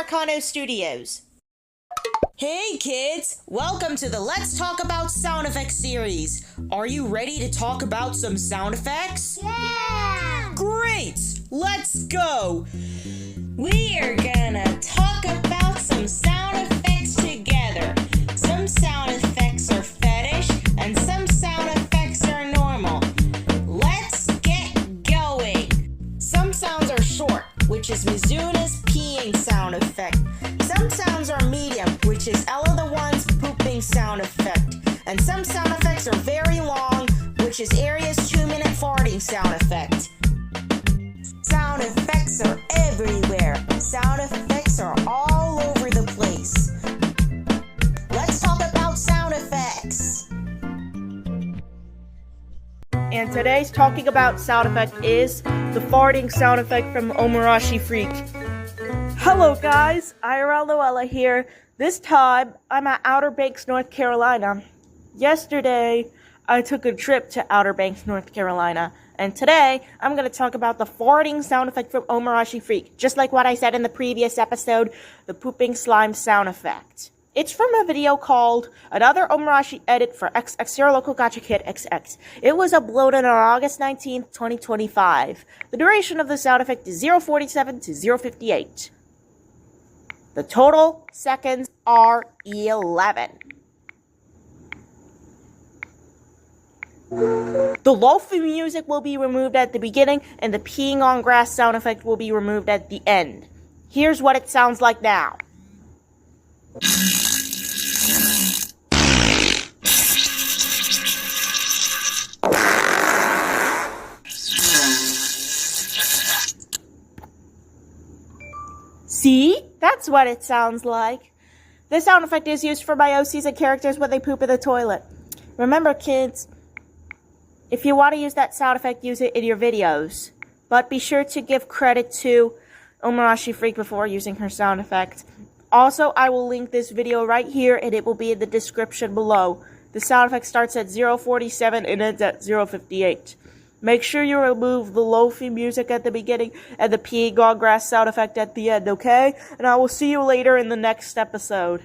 Arcano Studios. Hey kids, welcome to the Let's Talk About Sound Effects series. Are you ready to talk about some sound effects? Yeah! Great, let's go. We are gonna talk about some sound effects together. Some sound effects are fetish and some sound effects are normal. Let's get going. Some sounds are short, which is Mizuna's peeing sound effect. Some sounds are medium, which is Ella the One's pooping sound effect. And some sound effects are very long, which is Aria's 2-minute farting sound effect. Sound effects are everywhere. Sound effects are all over the place. Let's talk about sound effects. And today's talking about sound effect is the farting sound effect from Omurashi Freak. Hello guys, IRL Noella here. This time, I'm at Outer Banks, North Carolina. Yesterday, I took a trip to Outer Banks, North Carolina. And today, I'm going to talk about the farting sound effect from Omurashi Freak. Just like what I said in the previous episode, the pooping slime sound effect. It's from a video called Another Omurashi Edit for XX Your Local Gacha Kid XX. It was uploaded on August 19th, 2025. The duration of the sound effect is 0:47 to 0:58. The total seconds are 11. The lofi music will be removed at the beginning, and the peeing on grass sound effect will be removed at the end. Here's what it sounds like now. See? That's what it sounds like. This sound effect is used for my OCs and characters when they poop in the toilet. Remember, kids, if you want to use that sound effect, use it in your videos. But be sure to give credit to Omurashi Freak before using her sound effect. Also, I will link this video right here, and it will be in the description below. The sound effect starts at 0:47 and ends at 0:58. Make sure you remove the lofi music at the beginning and the peeing on grass sound effect at the end, okay? And I will see you later in the next episode.